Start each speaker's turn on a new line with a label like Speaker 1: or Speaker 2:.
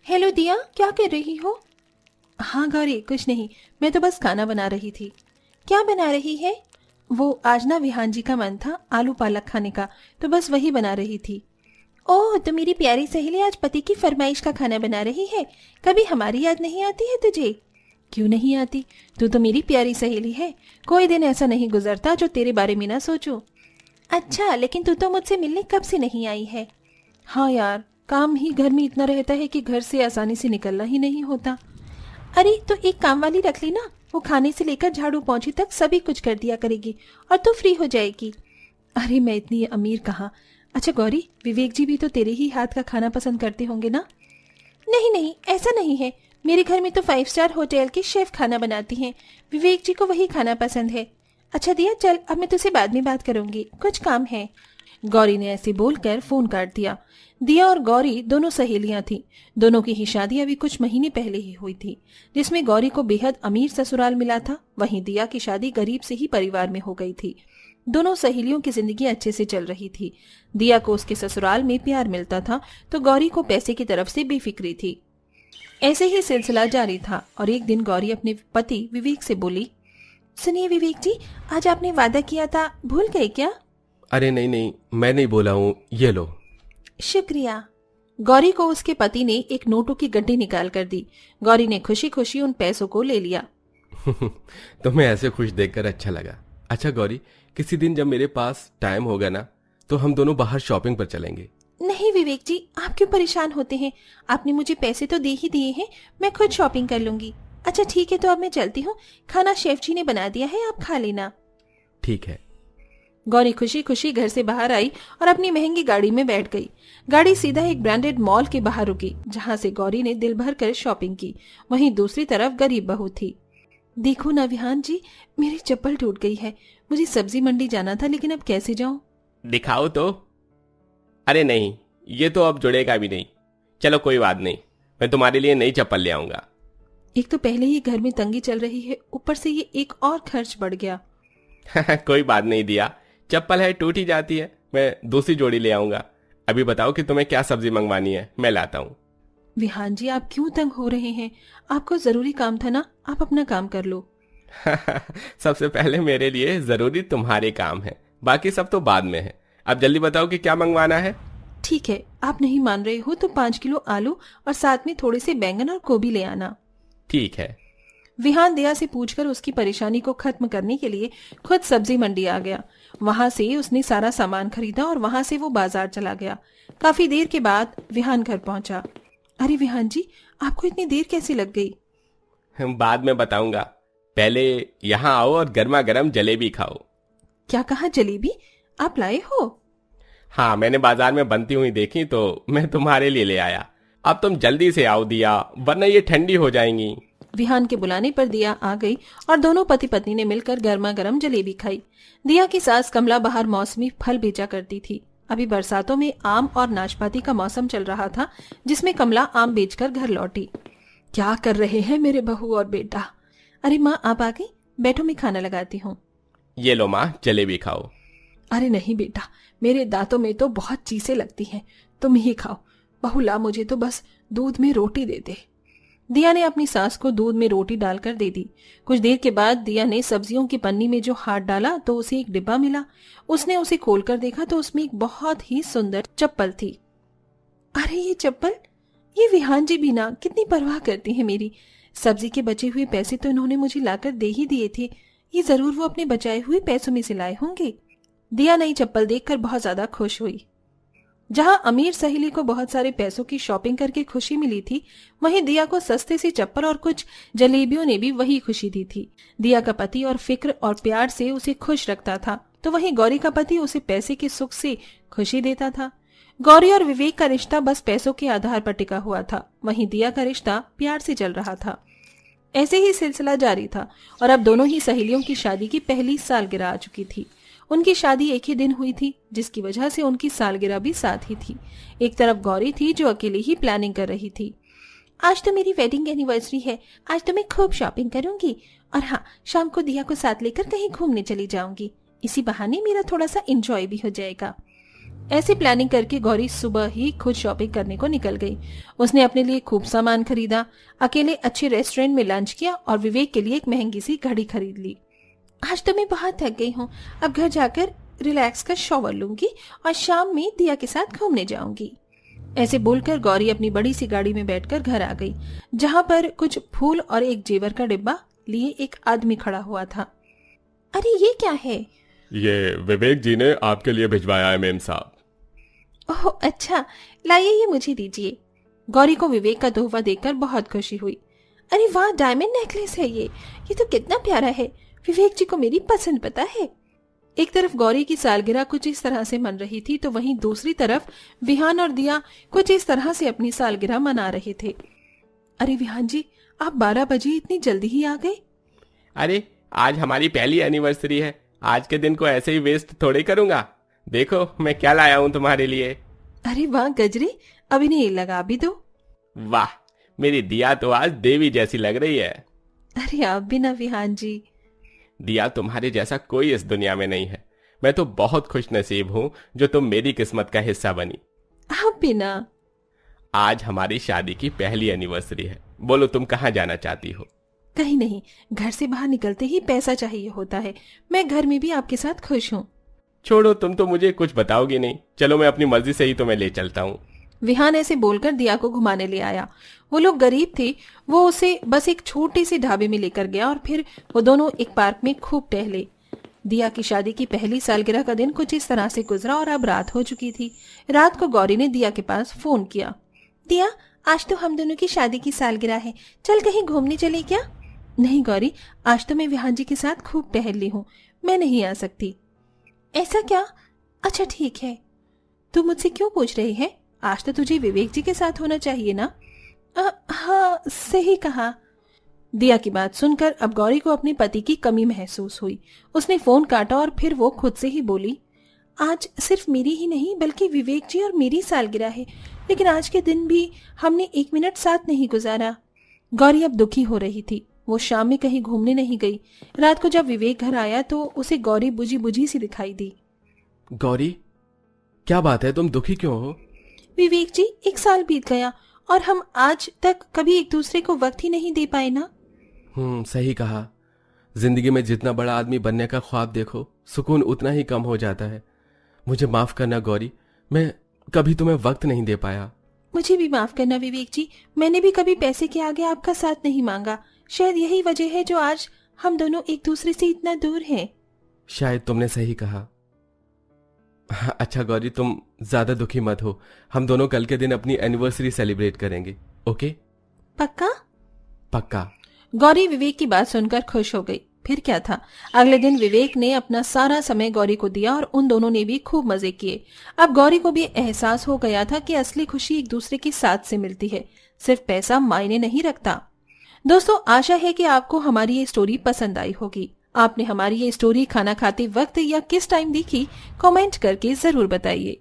Speaker 1: Hello दिया, क्या कर रही हो? हाँ गौरी, कुछ नहीं, मैं तो बस खाना बना रही थी। क्या बना रही है? वो आज ना विहान जी का मन था आलू पालक खाने का, तो बस वही बना रही थी। ओह, तो मेरी प्यारी सहेली आज पति की फरमाइश का खाना बना रही है। कभी हमारी याद नहीं आती है तुझे? क्यों नहीं आती? तू तो मेरी प्यारी सहेली है। कोई दिन ऐसा नहीं गुजरता जो तेरे बारे में ना सोचूं। अच्छा, लेकिन तू तो मुझसे मिलने कब से नहीं आई है? हाँ यार, काम ही घर में इतना रहता है कि घर से आसानी से निकलना ही नहीं होता। अरे तो एक काम वाली रख ली ना, वो खाने से लेकर झाड़ू पोंछी तक सभी कुछ कर दिया करेगी और तू फ्री हो जाएगी। अरे मैं इतनी अमीर कहाँ। अच्छा गौरी, विवेक जी भी तो तेरे ही हाथ का खाना पसंद करते होंगे ना? नहीं नहीं, ऐसा नहीं है। मेरे घर में तो 5 स्टार होटल के शेफ खाना बनाती हैं। विवेक जी को वही खाना पसंद है। अच्छा दिया, चल अब मैं तुझसे बाद में बात करूंगी, कुछ काम है। गौरी ने ऐसे बोलकर फोन काट दिया। दिया और गौरी दोनों सहेलियां थीं। दोनों की ही शादी अभी कुछ महीने पहले ही हुई थी, जिसमें गौरी को बेहद अमीर ससुराल मिला था। वहीं दिया की शादी गरीब से ही परिवार में हो गई थी। दोनों सहेलियों की जिंदगी अच्छे से चल रही थी। दिया को उसके ससुराल में प्यार मिलता था, तो गौरी को पैसे की तरफ से बेफिक्री थी। ऐसे ही सिलसिला जारी था और एक दिन गौरी अपने पति विवेक से बोली, सुनिए विवेक जी, आज आपने वादा किया था, भूल गए क्या?
Speaker 2: अरे नहीं नहीं, मैं नहीं बोला हूँ, ये लो।
Speaker 1: शुक्रिया। गौरी को उसके पति ने एक नोटों की गड्डी निकाल कर दी। गौरी ने खुशी खुशी उन पैसों को ले लिया।
Speaker 2: तुम्हें ऐसे खुश देखकर अच्छा लगा। अच्छा गौरी, किसी दिन जब मेरे पास टाइम होगा ना, तो हम दोनों बाहर शॉपिंग पर चलेंगे।
Speaker 1: नहीं विवेक जी, आप क्यों परेशान होते हैं? आपने मुझे पैसे तो दे ही दिए हैं, मैं खुद शॉपिंग कर लूंगी। अच्छा ठीक है, तो अब मैं चलती हूँ। खाना शेफ जी ने बना दिया है, आप खा लेना।
Speaker 2: ठीक है।
Speaker 1: गौरी खुशी खुशी घर से बाहर आई और अपनी महंगी गाड़ी में बैठ गई। गाड़ी सीधा एक ब्रांडेड मॉल के बाहर रुकी, जहां से गौरी ने दिल भर कर शॉपिंग की। वहीं दूसरी तरफ गरीब बहू थी। देखो ना विहान जी, मेरी चप्पल टूट गई है। मुझे सब्जी मंडी जाना था, लेकिन अब कैसे जाऊं?
Speaker 2: दिखाओ तो। अरे नहीं, ये तो अब जुड़ेगा भी नहीं। चलो कोई बात नहीं, मैं तुम्हारे लिए नई चप्पल ले आऊंगा।
Speaker 1: एक तो पहले ही घर में तंगी चल रही है, ऊपर से ये एक और खर्च बढ़ गया।
Speaker 2: कोई बात नहीं दिया, चप्पल है, टूट ही जाती है, मैं दूसरी जोड़ी ले आऊंगा। अभी बताओ कि तुम्हें क्या सब्जी मंगवानी है, मैं लाता हूँ।
Speaker 1: विहान जी, आप क्यों तंग हो रहे हैं? आपको जरूरी काम था ना, आप अपना काम कर लो।
Speaker 2: सबसे पहले मेरे लिए जरूरी तुम्हारे काम है, बाकी सब तो बाद में है। अब जल्दी बताओ कि क्या मंगवाना है।
Speaker 1: ठीक है, आप नहीं मान रहे हो तो 5 किलो आलू और साथ में थोड़े से बैंगन और गोभी ले आना।
Speaker 2: ठीक है।
Speaker 1: विहान दया से पूछकर उसकी परेशानी को खत्म करने के लिए खुद सब्जी मंडी आ गया। वहां से उसने सारा सामान खरीदा और वहां से वो बाजार चला गया। काफी देर के बाद विहान घर पहुंचा। अरे विहान जी, आपको इतनी देर कैसे लग गई?
Speaker 2: बाद में बताऊंगा, पहले यहाँ आओ और गर्मा गर्म जलेबी खाओ।
Speaker 1: क्या कहा, जलेबी आप लाए हो?
Speaker 2: हाँ, मैंने बाजार में बनती हुई देखी तो मैं तुम्हारे लिए ले आया। अब तुम जल्दी से आओ दिया, वरना ये ठंडी हो जाएंगी।
Speaker 1: विहान के बुलाने पर दिया आ गई और दोनों पति पत्नी ने मिलकर गर्मा गर्म जलेबी खाई। दिया की सास कमला बाहर मौसमी फल बेचा करती थी। अभी बरसातों में आम और नाशपाती का मौसम चल रहा था, जिसमें कमला आम बेचकर घर लौटी। क्या कर रहे हैं मेरे बहू और बेटा? अरे माँ, आप आ गई, बैठो मैं खाना लगाती हूँ।
Speaker 2: ये लो माँ, जलेबी खाओ।
Speaker 1: अरे नहीं बेटा, मेरे दांतों में तो बहुत चीसें लगती हैं, तुम ही खाओ। बहू ला, मुझे तो बस दूध में रोटी दे दे। दिया ने अपनी सास को दूध में रोटी डालकर दे दी। कुछ देर के बाद दिया ने सब्जियों की पन्नी में जो हाथ डाला तो उसे एक डिब्बा मिला। उसने उसे खोलकर देखा तो उसमें एक बहुत ही सुंदर चप्पल थी। अरे ये चप्पल, ये विहान जी भी ना कितनी परवाह करती है मेरी। सब्जी के बचे हुए पैसे तो इन्होंने मुझे लाकर दे ही दिए थे। ये जरूर वो अपने बचाए हुए पैसों में से लाए होंगे। दिया नई चप्पल देखकर बहुत ज्यादा खुश हुई। जहां अमीर सहेली को बहुत सारे पैसों की शॉपिंग करके खुशी मिली थी, वहीं दिया को सस्ते सी चप्पल और कुछ जलेबियों ने भी वही खुशी दी थी। दिया का पति और फिक्र और प्यार से उसे खुश रखता था, तो वहीं गौरी का पति उसे पैसे के सुख से खुशी देता था। गौरी और विवेक का रिश्ता बस पैसों के आधार पर टिका हुआ था, वहीं दिया का रिश्ता प्यार से चल रहा था। ऐसे ही सिलसिला जारी था और अब दोनों ही सहेलियों की शादी की पहली सालगिरह आ चुकी थी। उनकी शादी एक ही दिन हुई थी, जिसकी वजह से उनकी सालगिरह भी साथ ही थी। एक तरफ गौरी थी जो अकेले ही प्लानिंग कर रही थी। आज तो मेरी वेडिंग एनिवर्सरी है, आज तो मैं खूब शॉपिंग करूंगी और हाँ, शाम को दिया को साथ लेकर कहीं घूमने चली जाऊंगी। इसी बहाने मेरा थोड़ा सा एंजॉय भी हो जाएगा। ऐसी प्लानिंग करके गौरी सुबह ही खुद शॉपिंग करने को निकल गई। उसने अपने लिए खूब सामान खरीदा, अकेले अच्छे रेस्टोरेंट में लंच किया और विवेक के लिए एक महंगी सी घड़ी खरीद ली। आज तो मैं बहुत थक गई हूँ, अब घर जाकर रिलैक्स कर शॉवर लूंगी और शाम में दिया के साथ घूमने जाऊंगी। ऐसे बोलकर गौरी अपनी बड़ी सी गाड़ी में बैठकर घर आ गई, जहां पर कुछ फूल और एक जेवर का डिब्बा लिए एक आदमी खड़ा हुआ था। अरे ये क्या है?
Speaker 2: ये विवेक जी ने आपके लिए भिजवाया है मेम साहब।
Speaker 1: ओह अच्छा, लाइए ये मुझे दीजिए। गौरी को विवेक का तोहफा देखकर बहुत खुशी हुई। अरे वाह, डायमंड नेकलेस है ये तो कितना प्यारा है। विवेक जी को मेरी पसंद पता है। एक तरफ गौरी की सालगिरह कुछ इस तरह से मन रही थी, तो वहीं दूसरी तरफ विहान और दिया कुछ इस तरह से अपनी सालगिरह मना रहे थे। अरे विहान जी, आप 12 बजे इतनी जल्दी ही आ गए?
Speaker 2: अरे आज हमारी पहली एनिवर्सरी है, आज के दिन को ऐसे ही वेस्ट थोड़े करूंगा। देखो मैं क्या लाया हूं तुम्हारे लिए।
Speaker 1: अरे वाह गजरे, अब इन्हें लगा भी दो।
Speaker 2: वाह, मेरी दिया तो आज देवी जैसी लग रही है।
Speaker 1: अरे आप भी ना विहान जी।
Speaker 2: दिया, तुम्हारे जैसा कोई इस दुनिया में नहीं है। मैं तो बहुत खुश नसीब हूं जो तुम मेरी किस्मत का हिस्सा बनी।
Speaker 1: आप भी ना।
Speaker 2: आज हमारी शादी की पहली एनिवर्सरी है। बोलो तुम कहाँ जाना चाहती हो?
Speaker 1: कहीं नहीं, घर से बाहर निकलते ही पैसा चाहिए होता है। मैं घर में भी आपके साथ खुश हूँ।
Speaker 2: छोड़ो, तुम तो मुझे कुछ बताओगी नहीं। चलो मैं अपनी मर्जी से ही तुम्हें ले चलता हूँ।
Speaker 1: विहान ऐसे बोलकर दिया को घुमाने ले आया। वो लोग गरीब थे, वो उसे बस एक छोटे से ढाबे में लेकर गया और फिर वो दोनों एक पार्क में खूब टहले। दिया की शादी की पहली सालगिरह का दिन कुछ इस तरह से गुजरा और अब रात हो चुकी थी। रात को गौरी ने दिया के पास फोन किया। दिया, आज तो हम दोनों की शादी की सालगिरह है, चल कहीं घूमने चले क्या? नहीं गौरी, आज तो मैं विहान जी के साथ खूब टहल ली हूँ, मैं नहीं आ सकती। ऐसा क्या? अच्छा ठीक है। तू मुझसे क्यों पूछ रही है? आज तो तुझे विवेक जी के साथ होना चाहिए ना? हाँ सही कहा। दिया की बात सुनकर अब गौरी को अपने पति की कमी महसूस हुई। उसने फोन काटा और फिर वो खुद से ही बोली, आज सिर्फ मेरी ही नहीं बल्कि विवेक जी और मेरी सालगिरह है, लेकिन आज के दिन भी हमने 1 मिनट साथ नहीं गुजारा। गौरी अब दुखी हो रही थी। वो शाम में कहीं घूमने नहीं गई। रात को जब विवेक घर आया तो उसे गौरी बुझी बुझी सी दिखाई दी।
Speaker 2: गौरी, क्या बात है, तुम दुखी क्यों हो?
Speaker 1: विवेक जी, 1 साल बीत गया और हम आज तक कभी एक दूसरे को वक्त ही नहीं दे पाए ना।
Speaker 2: सही कहा। जिंदगी में जितना बड़ा आदमी बनने का ख्वाब देखो, सुकून उतना ही कम हो जाता है। मुझे माफ करना गौरी, मैं कभी तुम्हें वक्त नहीं दे पाया।
Speaker 1: मुझे भी माफ करना विवेक जी, मैंने भी कभी पैसे के आगे आपका साथ नहीं मांगा। शायद यही वजह है जो आज हम दोनों एक दूसरे से इतना दूर हैं।
Speaker 2: शायद तुमने सही कहा। अच्छा गौरी, तुम ज्यादा दुखी मत हो। हम दोनों कल के दिन अपनी एनिवर्सरी सेलिब्रेट करेंगे, ओके?
Speaker 1: पक्का?
Speaker 2: पक्का।
Speaker 1: गौरी विवेक की बात सुनकर खुश हो गई। फिर क्या था, अगले दिन विवेक ने अपना सारा समय गौरी को दिया और उन दोनों ने भी खूब मजे किए। अब गौरी को भी एहसास हो गया था कि असली खुशी एक दूसरे के साथ से मिलती है, सिर्फ पैसा मायने नहीं रखता। दोस्तों, आशा है कि आपको हमारी ये स्टोरी पसंद आई होगी। आपने हमारी ये स्टोरी खाना खाते वक्त या किस टाइम देखी, कमेंट करके जरूर बताइए।